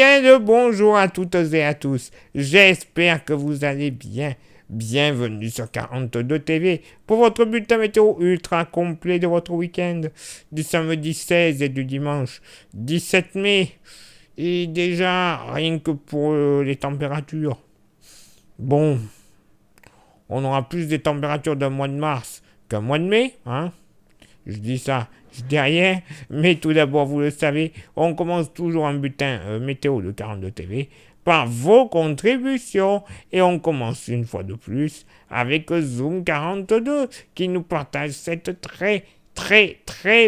bien le bonjour à toutes et à tous. J'espère que vous allez bien. Bienvenue sur 42 TV pour votre bulletin météo ultra complet de votre week-end du samedi 16 et du dimanche 17 mai. Et déjà, rien que pour les températures. Bon, on aura plus des températures d'un mois de mars qu'un mois de mai, hein. Je dis ça, je dis rien, mais tout d'abord, vous le savez, on commence toujours un bulletin météo de 42 TV par vos contributions. Et on commence une fois de plus avec Zoom 42 qui nous partage cette très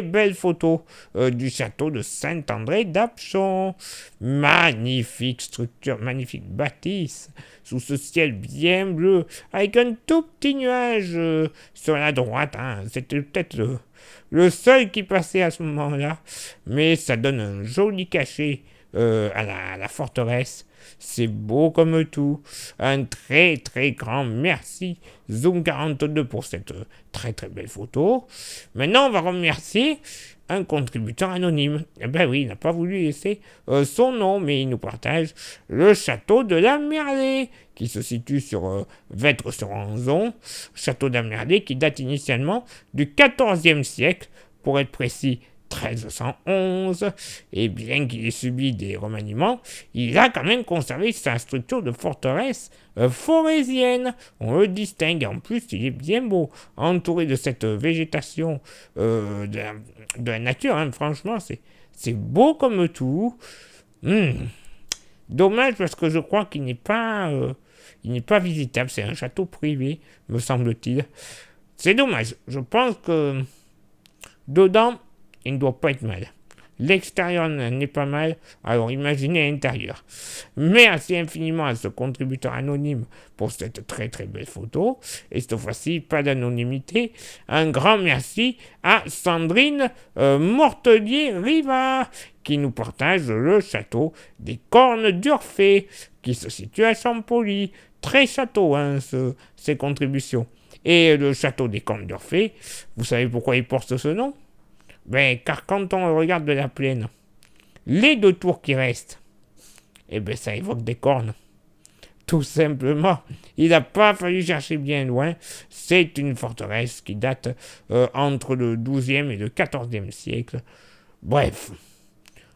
belle photo du château de Saint-André d'Apchon. Magnifique structure, magnifique bâtisse sous ce ciel bien bleu avec un tout petit nuage sur la droite, hein. C'était peut-être le seul qui passait à ce moment-là, mais ça donne un joli cachet à la forteresse. C'est beau comme tout. Un très grand merci Zoom 42 pour cette très belle photo. Maintenant, on va remercier un contributeur anonyme. Eh ben oui, il n'a pas voulu laisser son nom, mais il nous partage le château de la Merlée, qui se situe sur Vêtres-sur-Anzon. Château de la Merlée qui date initialement du XIVe siècle, pour être précis 1311, et bien qu'il ait subi des remaniements, il a quand même conservé sa structure de forteresse forésienne. On le distingue, en plus il est bien beau, entouré de cette végétation de la nature, hein. Franchement c'est beau comme tout. Dommage parce que je crois qu'il n'est pas visitable, c'est un château privé, me semble-t-il. C'est dommage, je pense que dedans il ne doit pas être mal. L'extérieur n'est pas mal, alors imaginez l'intérieur. Merci infiniment à ce contributeur anonyme pour cette très belle photo. Et cette fois-ci, pas d'anonymité. Un grand merci à Sandrine Mortelier-Riva qui nous partage le château des Cornes d'Urfé qui se situe à Champolly. Très château, hein, ces contributions. Et le château des Cornes d'Urfé, vous savez pourquoi il porte ce nom ? Ben, car quand on regarde de la plaine, les deux tours qui restent, eh ben, ça évoque des cornes. Tout simplement, il n'a pas fallu chercher bien loin. C'est une forteresse qui date entre le XIIe et le XIVe siècle. Bref,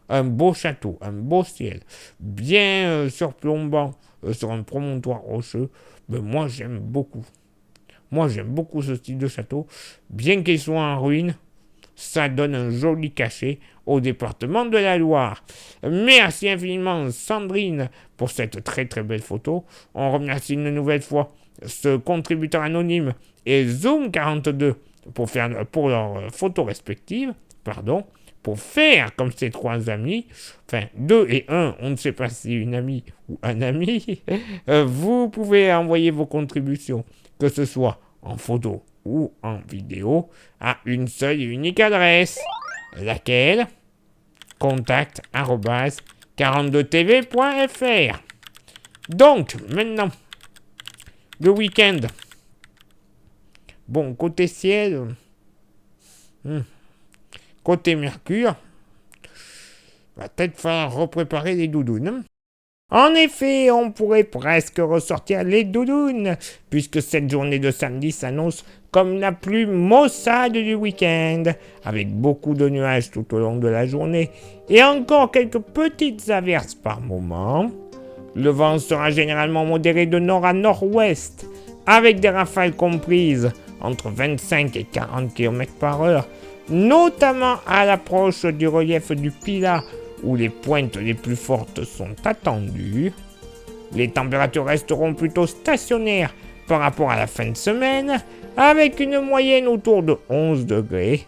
un beau château, un beau ciel, bien surplombant sur un promontoire rocheux. Ben, moi, j'aime beaucoup. Moi, j'aime beaucoup ce style de château, bien qu'il soit en ruine. Ça donne un joli cachet au département de la Loire. Merci infiniment Sandrine pour cette très belle photo. On remercie une nouvelle fois ce contributeur anonyme et Zoom 42 pour leurs photos respectives. Pour faire comme ces trois amis, enfin 2 et 1, on ne sait pas si une amie ou un ami, vous pouvez envoyer vos contributions, que ce soit en photo ou en vidéo, à une seule et unique adresse, laquelle contact@42tv.fr. Donc, maintenant, le week-end. Bon, côté ciel, côté Mercure, va peut-être falloir repréparer les doudounes. En effet, on pourrait presque ressortir les doudounes, puisque cette journée de samedi s'annonce comme la plus maussade du week-end, avec beaucoup de nuages tout au long de la journée, et encore quelques petites averses par moment. Le vent sera généralement modéré de nord à nord-ouest, avec des rafales comprises entre 25 et 40 km/h, notamment à l'approche du relief du Pilat, où les pointes les plus fortes sont attendues. Les températures resteront plutôt stationnaires par rapport à la fin de semaine, avec une moyenne autour de 11 degrés.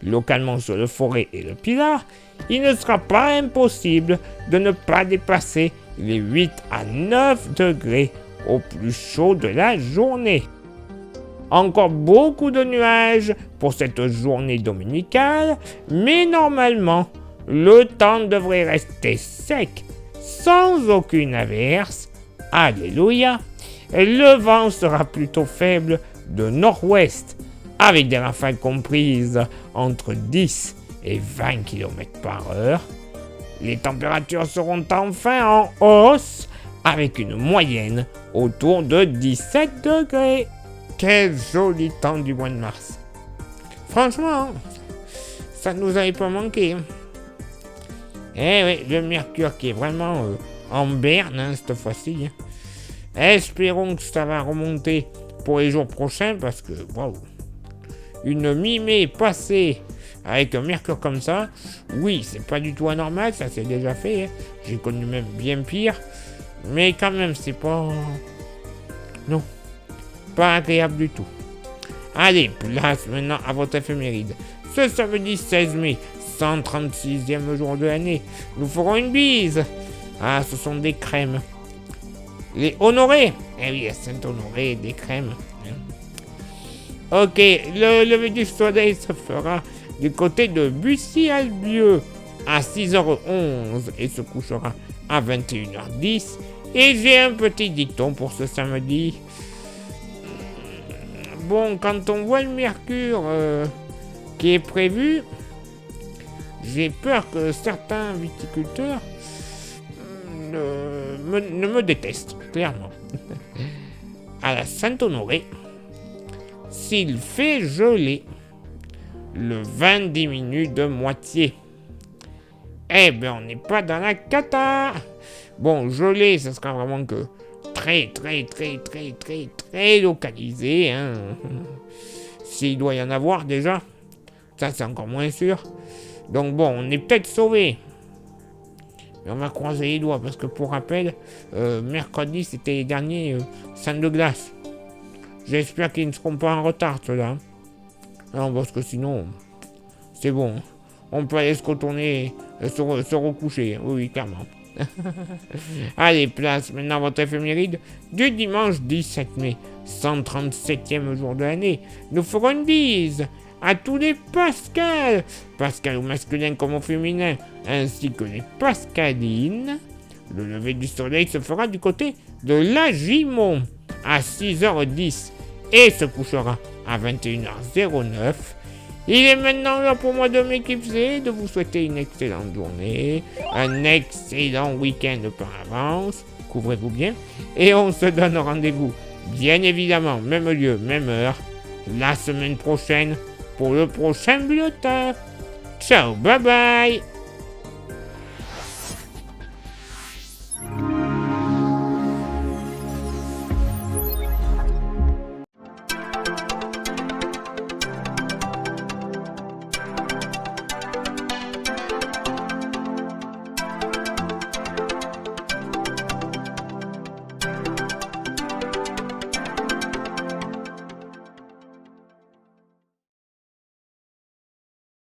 Localement sur le Forêt et le Pilat, il ne sera pas impossible de ne pas dépasser les 8 à 9 degrés au plus chaud de la journée. Encore beaucoup de nuages pour cette journée dominicale, mais normalement, le temps devrait rester sec, sans aucune averse. Alléluia. Le vent sera plutôt faible de nord-ouest, avec des rafales comprises entre 10 et 20 km/h. Les températures seront enfin en hausse avec une moyenne autour de 17 degrés. Quel joli temps du mois de mars. Franchement, ça nous avait pas manqué. Eh oui, le mercure qui est vraiment en berne cette fois-ci. Espérons que ça va remonter pour les jours prochains parce que, waouh, une mi-mai passée avec un mercure comme ça, oui, c'est pas du tout anormal, ça s'est déjà fait. J'ai connu même bien pire, mais quand même, c'est pas... Non, pas agréable du tout. Allez, place maintenant à votre éphéméride. Ce samedi 16 mai, 136e jour de l'année, nous ferons une bise. Ah, ce sont des crèmes. Les Honorés. Eh oui, Saint-Honoré, des crèmes. Ok, le lever du soleil se fera du côté de Bussy-Albieux à 6h11 et se couchera à 21h10. Et j'ai un petit dicton pour ce samedi. Bon, quand on voit le mercure qui est prévu, j'ai peur que certains viticulteurs ne me détestent, clairement. À la Saint-Honoré, s'il fait geler, le vin diminue de moitié. Eh ben, on n'est pas dans la cata. Bon, geler, ça sera vraiment que très localisé. Hein. S'il doit y en avoir déjà, ça c'est encore moins sûr. Donc bon, on est peut-être sauvé. Mais on va croiser les doigts parce que pour rappel, mercredi c'était les derniers salles de glace. J'espère qu'ils ne seront pas en retard ceux-là. Non, parce que sinon, c'est bon. On peut aller se retourner, se recoucher. Oui, clairement. Allez, place maintenant votre éphéméride du dimanche 17 mai, 137e jour de l'année. Nous ferons une bise à tous les Pascal, Pascal au masculin comme au féminin, ainsi que les Pascalines. Le lever du soleil se fera du côté de la Gimont à 6h10 et se couchera à 21h09. Il est maintenant là pour moi de m'éclipser, de vous souhaiter une excellente journée, un excellent week-end par avance, couvrez-vous bien, et on se donne rendez-vous, bien évidemment, même lieu, même heure, la semaine prochaine, pour le prochain bulletin. Ciao, bye bye.